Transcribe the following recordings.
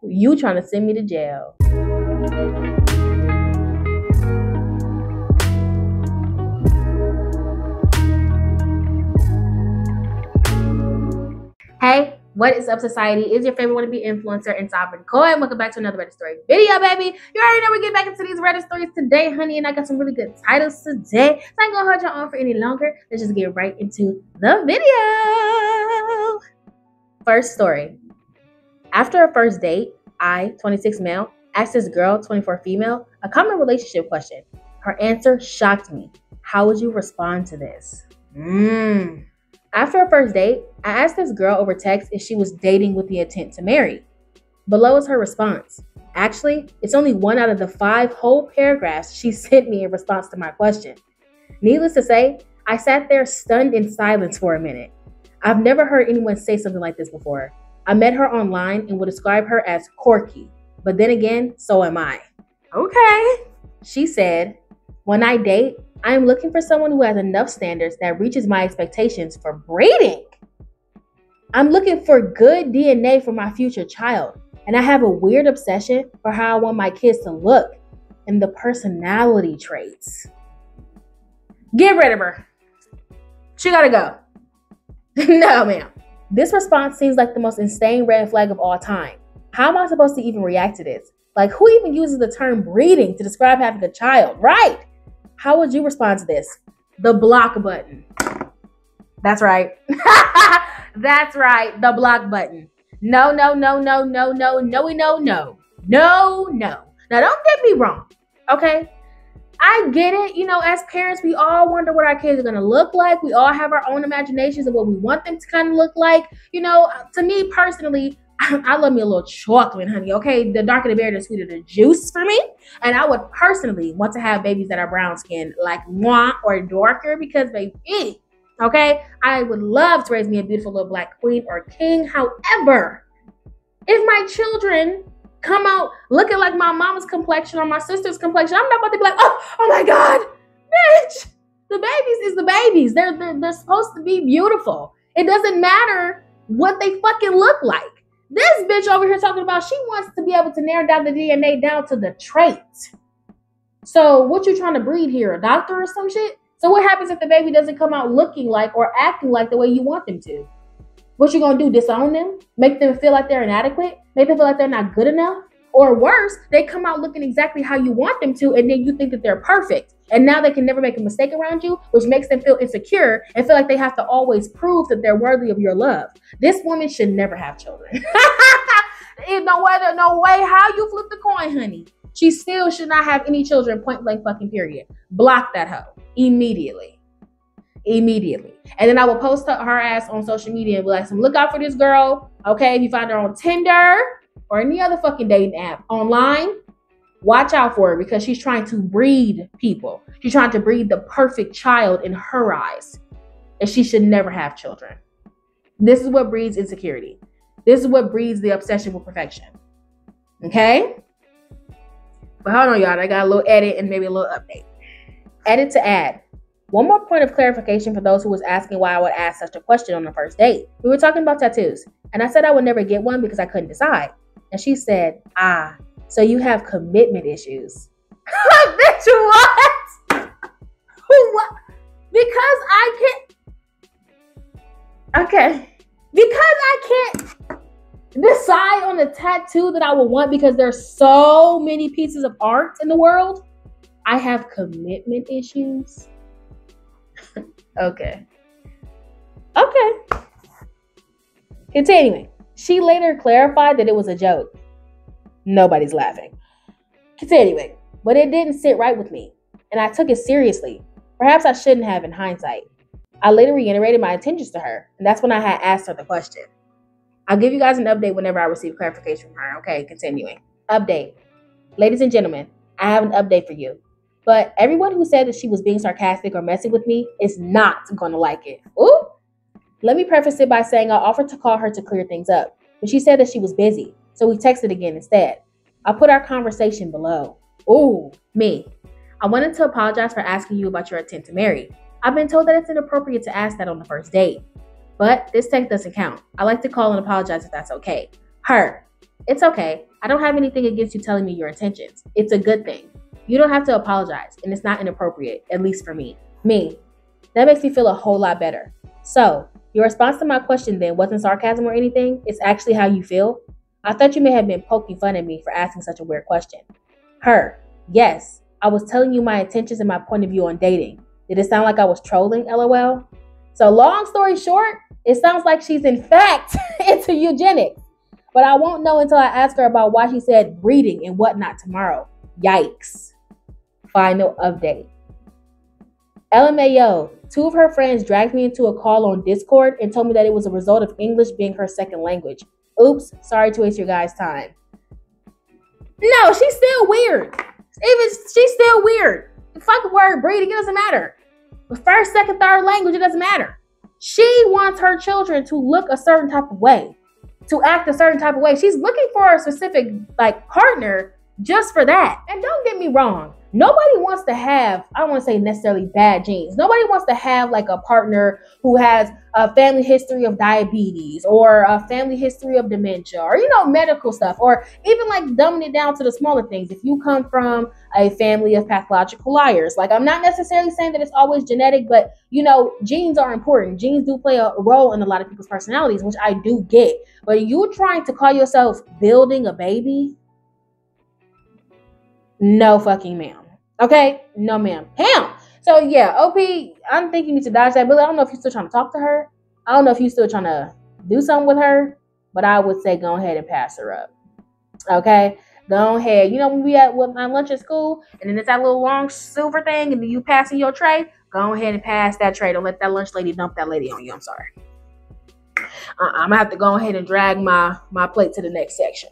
You trying to send me to jail. Hey, what is up, society? Is your favorite wannabe influencer and sovereign coin? Welcome back to another Reddit story video, baby. You already know we're getting back into these Reddit stories today, honey, and I got some really good titles today. So I ain't gonna hold y'all on for any longer. Let's just get right into the video. First story. After a first date, I, 26 male, asked this girl, 24 female, a common relationship question. Her answer shocked me. How would you respond to this? After a first date, I asked this girl over text if she was dating with the intent to marry. Below is her response. Actually, it's only one out of the 5 whole paragraphs she sent me in response to my question. Needless to say, I sat there stunned in silence for a minute. I've never heard anyone say something like this before. I met her online and would describe her as quirky, but then again, so am I. Okay. She said, when I date, I am looking for someone who has enough standards that reaches my expectations for breeding. I'm looking for good DNA for my future child, and I have a weird obsession for how I want my kids to look and the personality traits. Get rid of her. She gotta go. No, ma'am. This response seems like the most insane red flag of all time. How am I supposed to even react to this? Like, who even uses the term breeding to describe having a child? Right. How would you respond to this? The block button. That's right. That's right. The block button. No, no, no, no, no, no, no, no, no. No, no. Now, don't get me wrong. Okay? I get it. You know, as parents, we all wonder what our kids are going to look like. We all have our own imaginations of what we want them to kind of look like. You know, to me personally, I love me a little chocolate, honey, okay? The darker the berry, the sweeter the juice for me. And I would personally want to have babies that are brown skinned, like moi or darker, because baby, okay? I would love to raise me a beautiful little black queen or king. However, if my children come out looking like my mama's complexion or my sister's complexion, I'm not about to be like, oh my God, bitch. The babies is the babies. They're supposed to be beautiful. It doesn't matter what they fucking look like. This bitch over here talking about she wants to be able to narrow down the DNA down to the traits. So what you trying to breed here? A doctor or some shit? So what happens if the baby doesn't come out looking like or acting like the way you want them to? What you gonna do? Disown them? Make them feel like they're inadequate? Make them feel like they're not good enough? Or worse, they come out looking exactly how you want them to, and then you think that they're perfect. And now they can never make a mistake around you, which makes them feel insecure and feel like they have to always prove that they're worthy of your love. This woman should never have children. No way how you flip the coin, honey. She still should not have any children, point blank fucking period. Block that hoe immediately. Immediately. And then I will post her ass on social media and be like, look out for this girl. Okay, if you find her on Tinder or any other fucking dating app online, watch out for her because she's trying to breed people. She's trying to breed the perfect child in her eyes. And she should never have children. This is what breeds insecurity. This is what breeds the obsession with perfection. Okay? But hold on, y'all. I got a little edit and maybe a little update. Edit to add. One more point of clarification for those who was asking why I would ask such a question on the first date. We were talking about tattoos. And I said I would never get one because I couldn't decide. And she said, so you have commitment issues. Bitch, what? What? Because I can't. Okay. Because I can't decide on a tattoo that I would want because there's so many pieces of art in the world. I have commitment issues. Okay. Continuing. She later clarified that it was a joke. Nobody's laughing. Continuing. But it didn't sit right with me, and I took it seriously. Perhaps I shouldn't have in hindsight. I later reiterated my intentions to her, and that's when I had asked her the question. I'll give you guys an update whenever I receive clarification from her. Okay, continuing. Update. Ladies and gentlemen, I have an update for you. But everyone who said that she was being sarcastic or messing with me is not going to like it. Ooh. Let me preface it by saying I offered to call her to clear things up, but she said that she was busy, so we texted again instead. I'll put our conversation below. Ooh, me. I wanted to apologize for asking you about your intent to marry. I've been told that it's inappropriate to ask that on the first date. But this text doesn't count. I like to call and apologize if that's okay. Her. It's okay. I don't have anything against you telling me your intentions. It's a good thing. You don't have to apologize, and it's not inappropriate, at least for me. That makes me feel a whole lot better. So, your response to my question then wasn't sarcasm or anything. It's actually how you feel. I thought you may have been poking fun at me for asking such a weird question. Her, yes, I was telling you my intentions and my point of view on dating. Did it sound like I was trolling, LOL? So long story short, it sounds like she's in fact into eugenics. But I won't know until I ask her about why she said breeding and whatnot tomorrow. Yikes. Final update. LMAO, 2 of her friends dragged me into a call on Discord and told me that it was a result of English being her second language. Oops, sorry to waste your guys' time. No, she's still weird. She's still weird. The fucking word breeding, it doesn't matter. The first, second, third language, it doesn't matter. She wants her children to look a certain type of way, to act a certain type of way. She's looking for a specific partner just for that. And don't get me wrong. Nobody wants to have, I don't want to say necessarily bad genes. Nobody wants to have a partner who has a family history of diabetes or a family history of dementia or, medical stuff, or even dumbing it down to the smaller things. If you come from a family of pathological liars, I'm not necessarily saying that it's always genetic, but genes are important. Genes do play a role in a lot of people's personalities, which I do get. But you trying to call yourself building a baby? No fucking ma'am. Okay? No ma'am. Hell. So yeah, OP, I'm thinking you need to dodge that bullet. I don't know if you're still trying to talk to her. I don't know if you're still trying to do something with her, but I would say go ahead and pass her up. Okay? Go ahead. When we at my lunch at school, and then it's that little long silver thing, and then you passing your tray, go ahead and pass that tray. Don't let that lunch lady dump that lady on you. I'm sorry. I'm going to have to go ahead and drag my plate to the next section.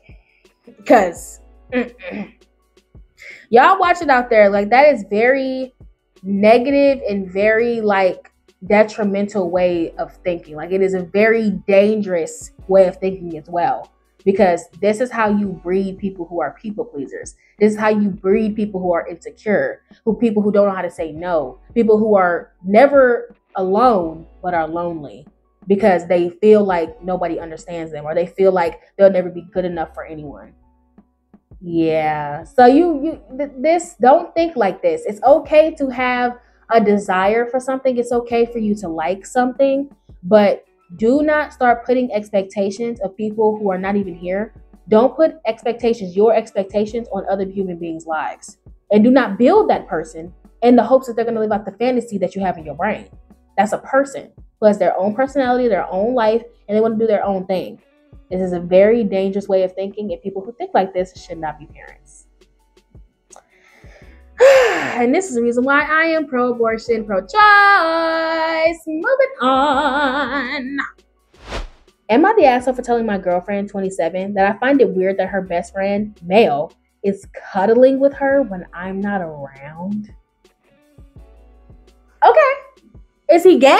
Because... Y'all watch it out there. That is very negative and very detrimental way of thinking. It is a very dangerous way of thinking as well, because this is how you breed people who are people pleasers. This is how you breed people who are insecure, people who don't know how to say no, people who are never alone but are lonely because they feel like nobody understands them, or they feel like they'll never be good enough for anyone. Yeah. So don't think like this. It's okay to have a desire for something. It's okay for you to like something, but do not start putting expectations of people who are not even here. Don't put your expectations on other human beings' lives. And do not build that person in the hopes that they're going to live out the fantasy that you have in your brain. That's a person who has their own personality, their own life, and they want to do their own thing. This is a very dangerous way of thinking, and people who think like this should not be parents. And this is the reason why I am pro-abortion, pro-choice. Moving on. Am I the asshole for telling my girlfriend, 27, that I find it weird that her best friend, male, is cuddling with her when I'm not around? Okay. Is he gay?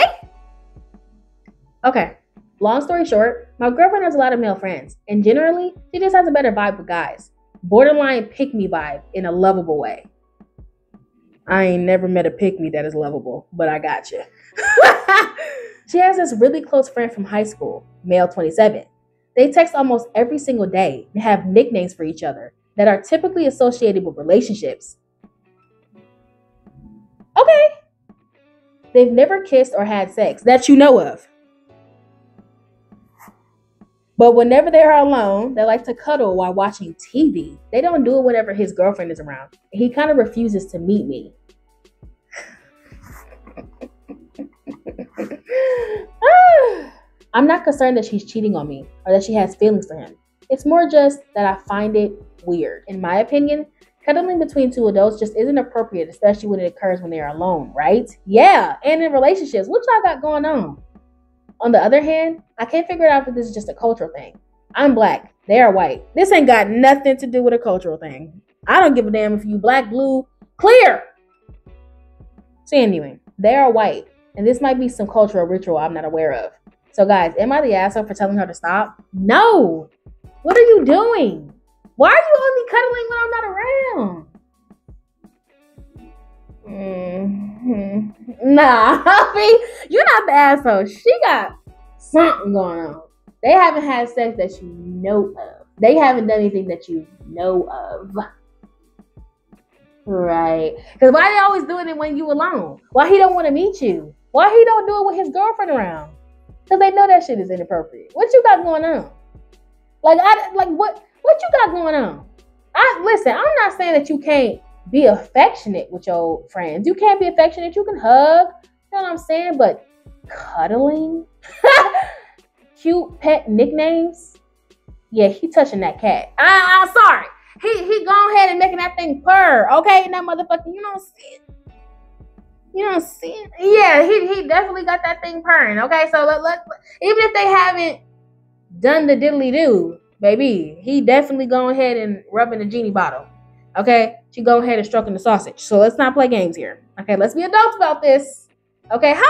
Okay. Long story short, my girlfriend has a lot of male friends, and generally, she just has a better vibe with guys. Borderline pick-me vibe in a lovable way. I ain't never met a pick-me that is lovable, but I got you. She has this really close friend from high school, male 27. They text almost every single day and have nicknames for each other that are typically associated with relationships. Okay. They've never kissed or had sex that you know of. But whenever they are alone, they like to cuddle while watching TV. They don't do it whenever his girlfriend is around. He kind of refuses to meet me. I'm not concerned that she's cheating on me or that she has feelings for him. It's more just that I find it weird. In my opinion, cuddling between two adults just isn't appropriate, especially when it occurs when they're alone, right? Yeah, and in relationships. What y'all got going on? On the other hand, I can't figure out if this is just a cultural thing. I'm black. They are white. This ain't got nothing to do with a cultural thing. I don't give a damn if you black, blue, clear. So anyway, they are white. And this might be some cultural ritual I'm not aware of. So guys, am I the asshole for telling her to stop? No. What are you doing? Why are you only cuddling when I'm not around? Nah, I mean, you're not the asshole. She got something going on. They haven't had sex that you know of. They haven't done anything that you know of. Right. Because why they always doing it when you alone? Why he don't want to meet you? Why he don't do it with his girlfriend around? Because they know that shit is inappropriate. What you got going on? What you got going on? Listen, I'm not saying that you can't be affectionate with your friends. You can't be affectionate. You can hug. You know what I'm saying? But cuddling? Cute pet nicknames? Yeah, he touching that cat. I'm sorry. He gone ahead and making that thing purr. Okay? And that motherfucker, you don't see it. You don't see it? Yeah, he definitely got that thing purring. Okay? So let even if they haven't done the diddly do, baby, he definitely go ahead and rubbing the genie bottle. Okay? She go ahead and stroking the sausage. So let's not play games here. Okay? Let's be adults about this. Okay? How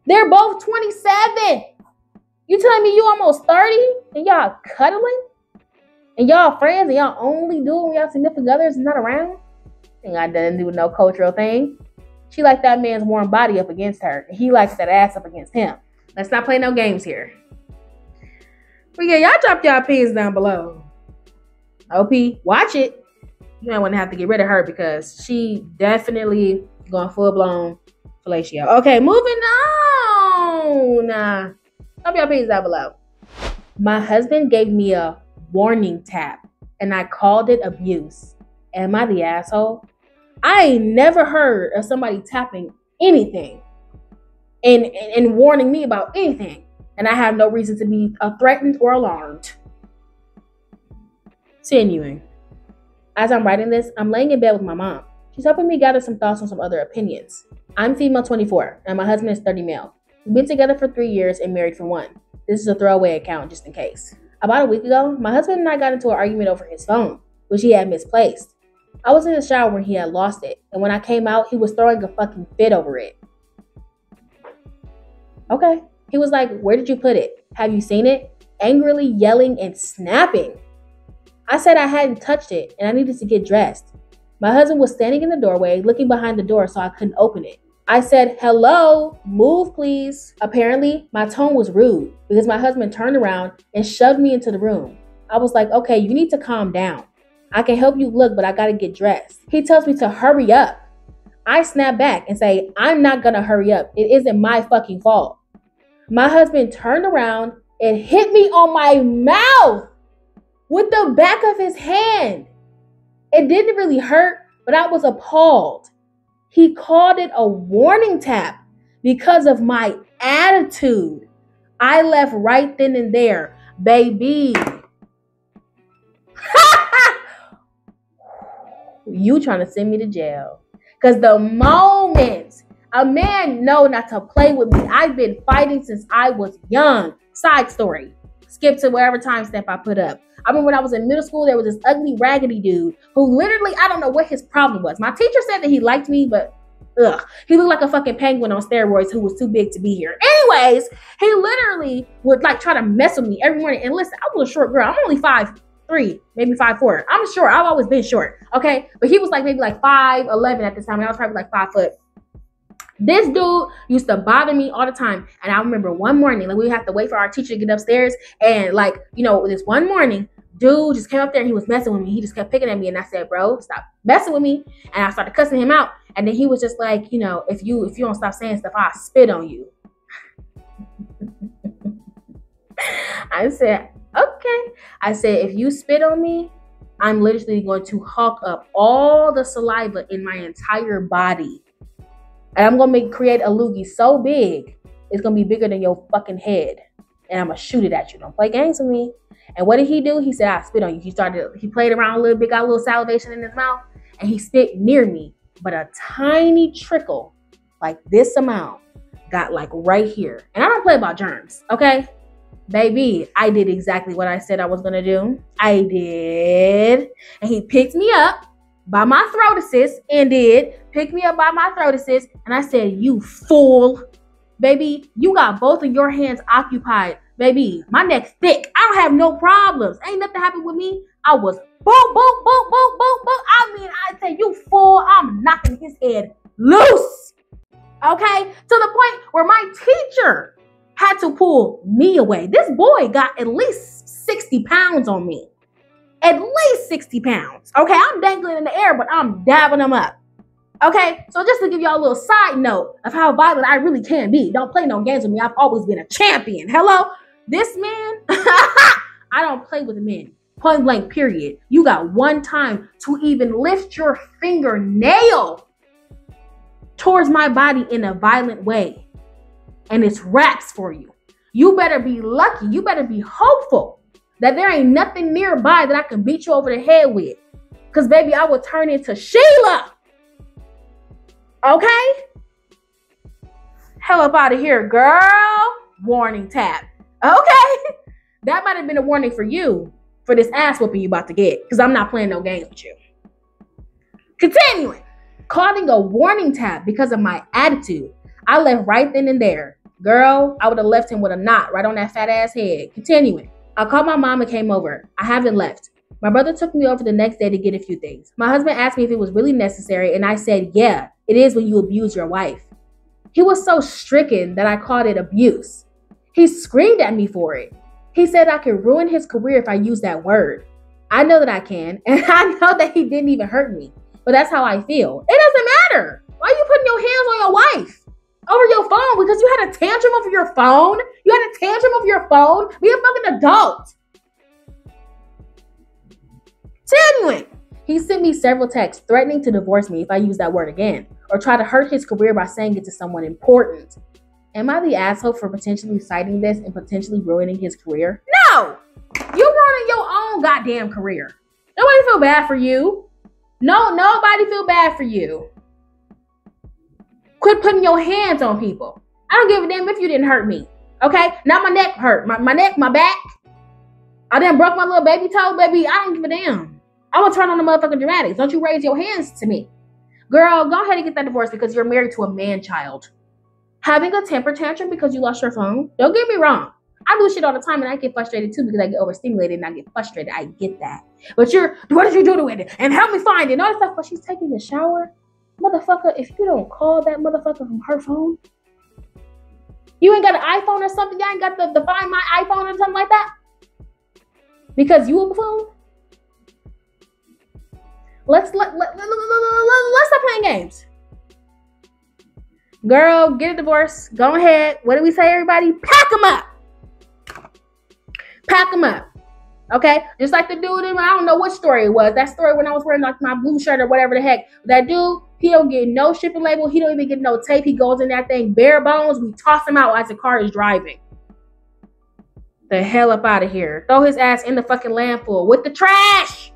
they're both 27. You telling me you almost 30 and y'all cuddling? And y'all friends and y'all only do it when y'all significant others is not around? Ain't got nothing to do with no cultural thing. She like that man's warm body up against her. And he likes that ass up against him. Let's not play no games here. But yeah, y'all drop y'all opinions down below. OP, watch it. You might want to have to get rid of her because she definitely going full-blown fellatio. Okay, moving on. Drop your opinions down below. My husband gave me a warning tap and I called it abuse. Am I the asshole? I ain't never heard of somebody tapping anything and warning me about anything. And I have no reason to be threatened or alarmed. Continuing. As I'm writing this, I'm laying in bed with my mom. She's helping me gather some thoughts on some other opinions. I'm female 24 and my husband is 30 male. We've been together for 3 years and married for 1. This is a throwaway account just in case. About a week ago, my husband and I got into an argument over his phone, which he had misplaced. I was in the shower when he had lost it, and when I came out, he was throwing a fucking fit over it. Okay. He was like, "Where did you put it? Have you seen it?" Angrily yelling and snapping. I said I hadn't touched it and I needed to get dressed. My husband was standing in the doorway, looking behind the door so I couldn't open it. I said, "Hello, move please." Apparently, my tone was rude because my husband turned around and shoved me into the room. I was like, "Okay, you need to calm down. I can help you look, but I gotta get dressed." He tells me to hurry up. I snap back and say, "I'm not gonna hurry up. It isn't my fucking fault." My husband turned around and hit me on my mouth with the back of his hand. It didn't really hurt, but I was appalled. He called it a warning tap because of my attitude. I left right then and there, baby. You trying to send me to jail. Because the moment a man know not to play with me, I've been fighting since I was young. Side story. Skip to wherever timestamp I put up. I remember when I was in middle school, there was this ugly, raggedy dude who literally, I don't know what his problem was. My teacher said that he liked me, but he looked like a fucking penguin on steroids who was too big to be here. Anyways, he literally would like try to mess with me every morning. And listen, I was a short girl. I'm only 5'3", maybe 5'4". I'm short. I've always been short. Okay. But he was like maybe like 5'11" at this time. And I was probably like 5 foot. This dude used to bother me all the time. And I remember one morning, like we have to wait for our teacher to get upstairs. And like, you know, this one morning, dude just came up there and he was messing with me. He just kept picking at me. And I said, "Bro, stop messing with me." And I started cussing him out. And then he was just like, you know, if you don't stop saying stuff, I'll spit on you. I said, okay. I said, if you spit on me, I'm literally going to hawk up all the saliva in my entire body. And I'm going to create a loogie so big, it's going to be bigger than your fucking head. And I'm going to shoot it at you. Don't play games with me. And what did he do? He said, "I spit on you." He played around a little bit, got a little salivation in his mouth, and he spit near me. But a tiny trickle, like this amount, got like right here. And I don't play about germs, okay? Baby, I did exactly what I said I was gonna do. I did. And he picked me up by my throat assist and picked me up by my throat assist. And I said, "You fool. Baby, you got both of your hands occupied. Baby, my neck's thick. I don't have no problems. Ain't nothing happened with me." I was boom, boom, boom, boom, boom, boom. I mean, I said, "You fool." I'm knocking his head loose. Okay? To the point where my teacher had to pull me away. This boy got at least 60 pounds on me. At least 60 pounds. Okay, I'm dangling in the air, but I'm dabbing them up. Okay, so just to give y'all a little side note of how violent I really can be. Don't play no games with me. I've always been a champion. Hello? This man, I don't play with men. Point blank, period. You got one time to even lift your fingernail towards my body in a violent way. And it's wraps for you. You better be lucky. You better be hopeful that there ain't nothing nearby that I can beat you over the head with. Because, baby, I will turn into Sheila. Okay? Hell up out of here, girl. Warning tap. Okay? That might have been a warning for you for this ass whooping you about to get. Because I'm not playing no games with you. Continuing. Calling a warning tap because of my attitude. I left right then and there. Girl, I would have left him with a knot right on that fat ass head. Continuing. I called my mom and came over. I haven't left. My brother took me over the next day to get a few things. My husband asked me if it was really necessary, and I said, yeah, it is when you abuse your wife. He was so stricken that I called it abuse. He screamed at me for it. He said I could ruin his career if I use that word. I know that I can, and I know that he didn't even hurt me, but that's how I feel. It doesn't matter. Why are you putting your hands on your wife? Over your phone? Because you had a tantrum over your phone? You had a tantrum over your phone? Be a fucking adult. Continuing. He sent me several texts threatening to divorce me if I use that word again, or try to hurt his career by saying it to someone important. Am I the asshole for potentially citing this and potentially ruining his career? No! You're ruining your own goddamn career. Nobody feel bad for you. No, nobody feel bad for you. Quit putting your hands on people. I don't give a damn if you didn't hurt me. Okay? Now my neck hurt. My neck, my back. I done broke my little baby toe, baby. I don't give a damn. I'm gonna turn on the motherfucking dramatics. Don't you raise your hands to me. Girl, go ahead and get that divorce because you're married to a man-child. Having a temper tantrum because you lost your phone? Don't get me wrong. I do shit all the time and I get frustrated too because I get overstimulated and I get frustrated. I get that. But what did you do to it? And help me find it and all that stuff. But she's taking a shower. Motherfucker, if you don't call that motherfucker from her phone, you ain't got an iPhone or something? You ain't got the Find My iPhone or something like that? Because you a buffoon? Let's stop playing games. Girl, get a divorce. Go ahead. What do we say, everybody? Pack them up. Pack them up. Okay? Just like the dude in, I don't know what story it was. That story when I was wearing like my blue shirt or whatever the heck. That dude, he don't get no shipping label. He don't even get no tape. He goes in that thing bare bones. We toss him out as the car is driving. The hell up out of here. Throw his ass in the fucking landfill with the trash.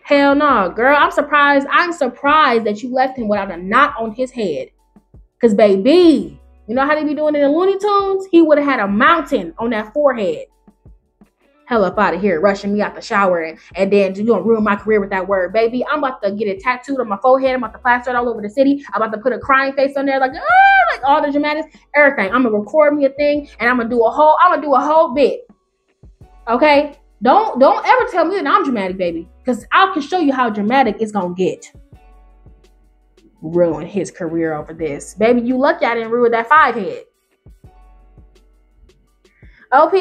Hell no, girl. I'm surprised that you left him without a knot on his head. Because, baby, you know how they be doing it in Looney Tunes? He would have had a mountain on that forehead. Hell up out of here, rushing me out the shower and then you're going to ruin my career with that word. Baby, I'm about to get it tattooed on my forehead. I'm about to plaster it all over the city. I'm about to put a crying face on there like all the dramatics, everything. I'm going to record me a thing and I'm going to do a whole bit. Okay? Don't ever tell me that I'm dramatic, baby. Because I can show you how dramatic it's going to get. Ruin his career over this. Baby, you lucky I didn't ruin that 5 head. OP,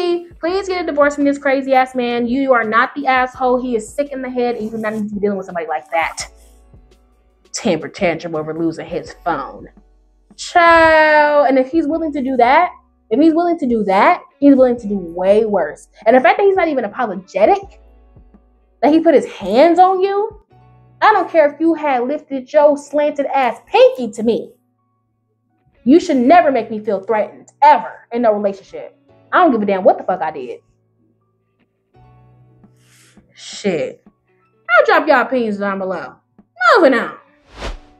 please get a divorce from this crazy ass man. You are not the asshole. He is sick in the head and you do not need to be dealing with somebody like that. Temper tantrum over losing his phone. Child. And if he's willing to do that, he's willing to do way worse. And the fact that he's not even apologetic, that he put his hands on you, I don't care if you had lifted your slanted ass pinky to me. You should never make me feel threatened, ever, in no relationship. I don't give a damn what the fuck I did. Shit. I'll drop y'all opinions down below. Moving on.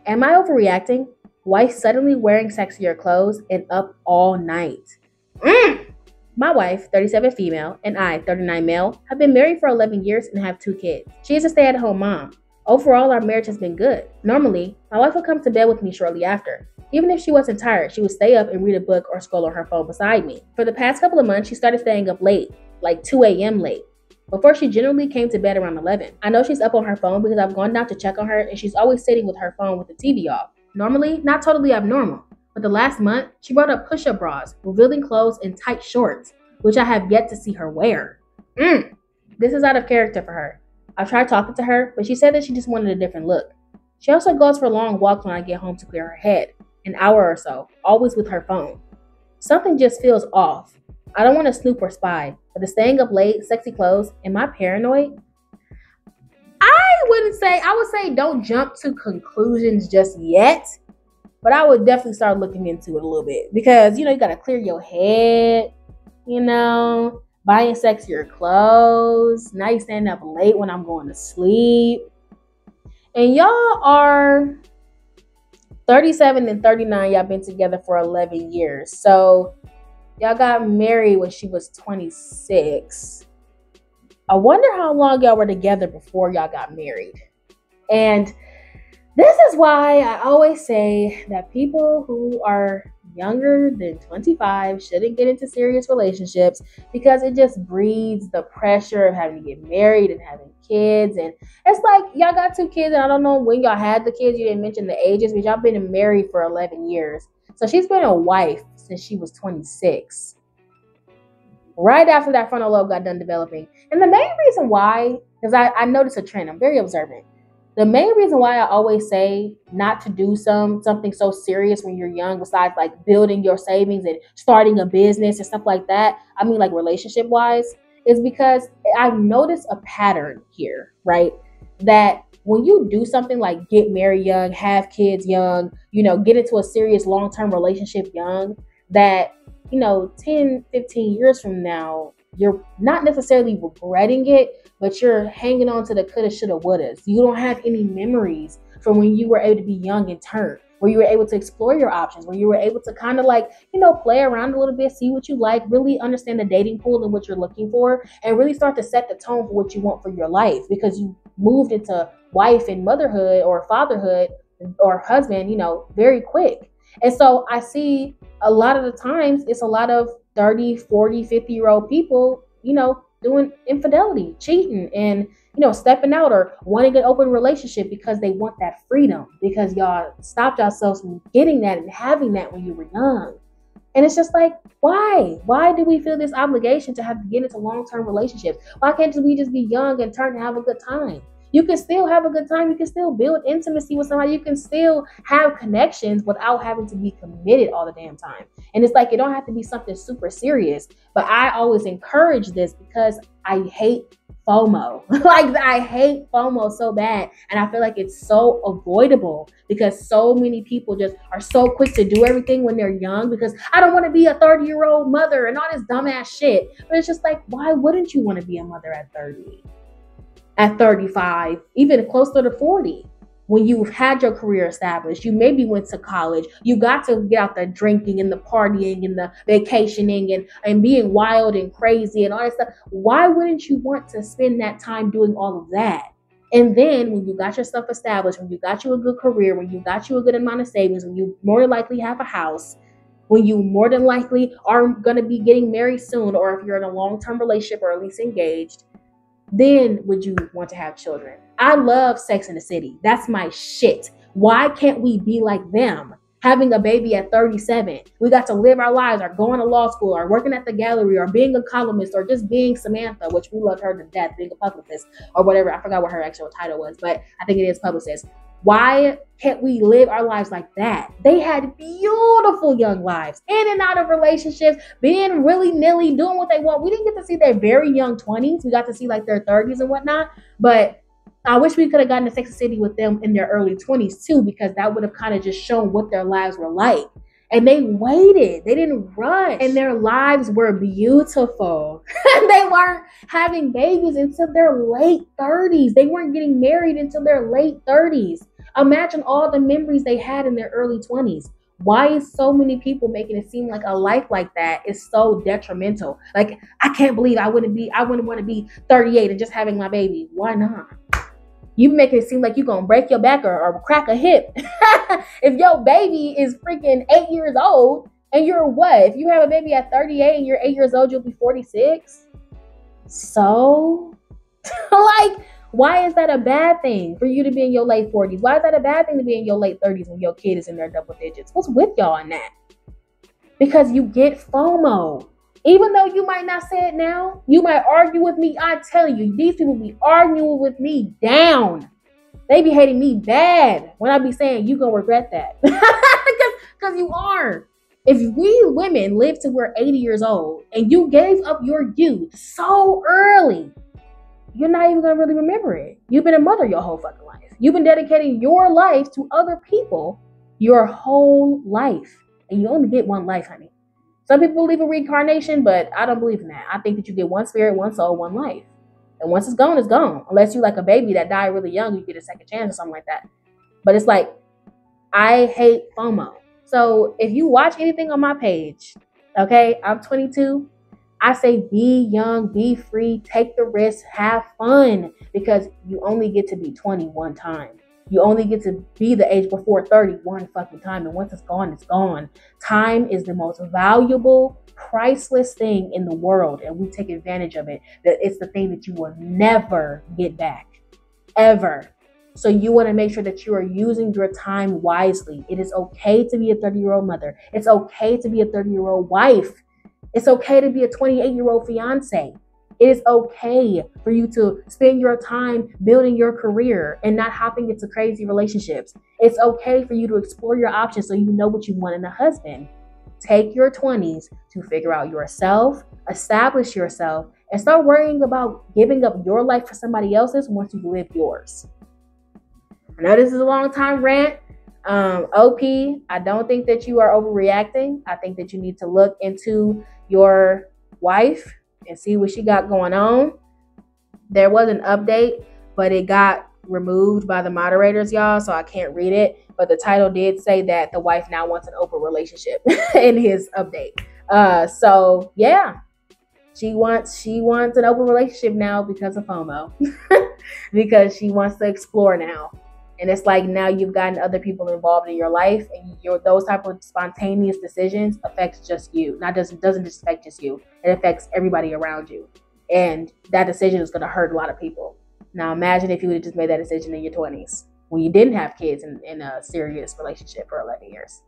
Am I overreacting? Wife suddenly wearing sexier clothes and up all night. My wife, 37 female, and I, 39 male, have been married for 11 years and have 2 kids. She is a stay-at-home mom. Overall, our marriage has been good. Normally, my wife would come to bed with me shortly after. Even if she wasn't tired, she would stay up and read a book or scroll on her phone beside me. For the past couple of months, she started staying up late, like 2 a.m. late. Before she generally came to bed around 11. I know she's up on her phone because I've gone down to check on her and she's always sitting with her phone with the TV off. Normally, not totally abnormal. But the last month, she brought up push-up bras, revealing clothes, and tight shorts. which I have yet to see her wear. This is out of character for her. I've tried talking to her, but she said that she just wanted a different look. She also goes for long walks when I get home to clear her head, an hour or so, always with her phone. Something just feels off. I don't want to snoop or spy, but the staying up late, sexy clothes, am I paranoid? I would say don't jump to conclusions just yet, but I would definitely start looking into it a little bit because, you got to clear your head, buying sexier clothes. Now you stand up late when I'm going to sleep. And y'all are 37 and 39. Y'all been together for 11 years. So y'all got married when she was 26. I wonder how long y'all were together before y'all got married. And this is why I always say that people who are younger than 25 shouldn't get into serious relationships because it just breeds the pressure of having to get married and having kids. And it's like y'all got 2 kids, and I don't know when y'all had the kids. You didn't mention the ages, but y'all been married for 11 years. So she's been a wife since she was 26. Right after that frontal lobe got done developing. And the main reason why, because I noticed a trend, I'm very observant. The main reason why I always say not to do something so serious when you're young, besides like building your savings and starting a business and stuff like that, I mean like relationship wise, is because I've noticed a pattern here, right? That when you do something like get married young, have kids young, get into a serious long-term relationship young, that 10, 15 years from now, you're not necessarily regretting it, but you're hanging on to the coulda, shoulda, wouldas. You don't have any memories from when you were able to be young and turn, where you were able to explore your options, where you were able to kind of like, play around a little bit, see what you like, really understand the dating pool and what you're looking for, and really start to set the tone for what you want for your life, because you moved into wife and motherhood or fatherhood or husband, very quick. And so I see a lot of the times it's a lot of 30, 40, 50-year-old people, doing infidelity, cheating, and, stepping out or wanting an open relationship because they want that freedom, because y'all stopped yourselves from getting that and having that when you were young. And it's just like, why? Why do we feel this obligation to have to get into long-term relationships? Why can't we just be young and turn to have a good time? You can still have a good time. You can still build intimacy with somebody. You can still have connections without having to be committed all the damn time. And it's like, it don't have to be something super serious. But I always encourage this because I hate FOMO. Like, I hate FOMO so bad. And I feel like it's so avoidable because so many people just are so quick to do everything when they're young, because I don't want to be a 30-year-old mother and all this dumbass shit. But it's just like, why wouldn't you want to be a mother at 30? At 35, even closer to 40, when you've had your career established, you maybe went to college, you got to get out the drinking and the partying and the vacationing and being wild and crazy and all that stuff. Why wouldn't you want to spend that time doing all of that? And then when you got yourself established, when you got you a good career, when you got you a good amount of savings, when you more than likely have a house, when you more than likely are going to be getting married soon, or if you're in a long-term relationship or at least engaged, then would you want to have children? I love Sex in the City. That's my shit. Why can't we be like them? Having a baby at 37. We got to live our lives, or going to law school, or working at the gallery, or being a columnist, or just being Samantha, which we loved her to death, being a publicist, or whatever. I forgot what her actual title was, but I think it is publicist. Why can't we live our lives like that? They had beautiful young lives, in and out of relationships, being willy-nilly, doing what they want. We didn't get to see their very young 20s. We got to see like their 30s and whatnot. But I wish we could have gotten to Sex and the City with them in their early 20s too, because that would have kind of just shown what their lives were like. And they waited. They didn't rush. And their lives were beautiful. They weren't having babies until their late 30s. They weren't getting married until their late 30s. Imagine all the memories they had in their early 20s. Why is so many people making it seem like a life like that is so detrimental? Like, I can't believe I wouldn't want to be 38 and just having my baby. Why not? You making it seem like you're going to break your back or crack a hip. If your baby is freaking 8 years old and you're what? If you have a baby at 38 and you're 8 years old, you'll be 46. So, like, why is that a bad thing for you to be in your late 40s? Why is that a bad thing to be in your late 30s when your kid is in their double digits? What's with y'all in that? Because you get FOMO. Even though you might not say it now, you might argue with me. I tell you, these people be arguing with me down. They be hating me bad when I be saying you gonna regret that. Because you are. If we women live to we're 80 years old and you gave up your youth so early, you're not even gonna really remember it. You've been a mother your whole fucking life. You've been dedicating your life to other people your whole life. And you only get one life, honey. Some people believe in reincarnation, but I don't believe in that. I think that you get one spirit, one soul, one life. And once it's gone, it's gone. Unless you like a baby that died really young, you get a second chance or something like that. But it's like, I hate FOMO. So if you watch anything on my page, okay, I'm 22. I say be young, be free, take the risk, have fun, because you only get to be 20 one time. You only get to be the age before 30 one fucking time. And once it's gone, it's gone. Time is the most valuable, priceless thing in the world. And we take advantage of it. That it's the thing that you will never get back. Ever. So you want to make sure that you are using your time wisely. It is okay to be a 30-year-old mother. It's okay to be a 30-year-old wife. It's okay to be a 28-year-old fiance. It is okay for you to spend your time building your career and not hopping into crazy relationships. It's okay for you to explore your options so you know what you want in a husband. Take your 20s to figure out yourself, establish yourself, and start worrying about giving up your life for somebody else's once you've lived yours. I know this is a long time rant. OP, I don't think that you are overreacting. I think that you need to look into your wife and see what she got going on. There was an update, but it got removed by the moderators, y'all, so I can't read it. But the title did say that the wife now wants an open relationship in his update. So yeah, she wants an open relationship now because of FOMO, because she wants to explore now. And it's like now you've gotten other people involved in your life, and those type of spontaneous decisions affects just you. Doesn't just affect just you. It affects everybody around you. And that decision is going to hurt a lot of people. Now imagine if you would have just made that decision in your 20s when you didn't have kids in a serious relationship for 11 years.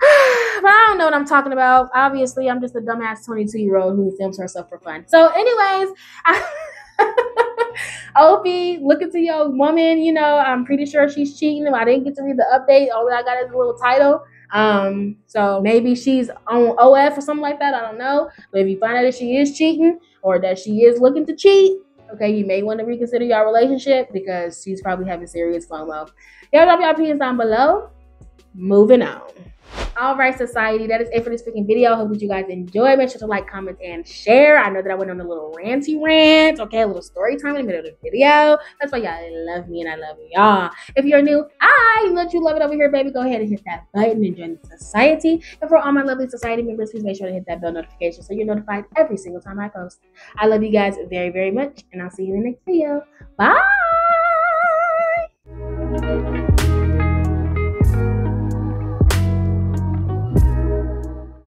But I don't know what I'm talking about. Obviously, I'm just a dumbass 22-year-old who films herself for fun. So anyways, Opie, look into your woman. You know, I'm pretty sure she's cheating. I didn't get to read the update. All I got is a little title. So maybe she's on OF or something like that. I don't know. But if you find out that she is cheating or that she is looking to cheat, okay, you may want to reconsider your relationship because she's probably having serious FOMO. Y'all drop your opinions down below. Moving on. All right, society, that is it for this freaking video. I hope that you guys enjoyed. Make sure to like, comment, and share. I know that I went on a little ranty rant, okay, a little story time in the middle of the video. That's why y'all love me and I love y'all. If you're new, I let you love it over here, baby. Go ahead and hit that button and join the society. And for all my lovely society members, please make sure to hit that bell notification so you're notified every single time I post. I love you guys very, very much, and I'll see you in the next video. Bye.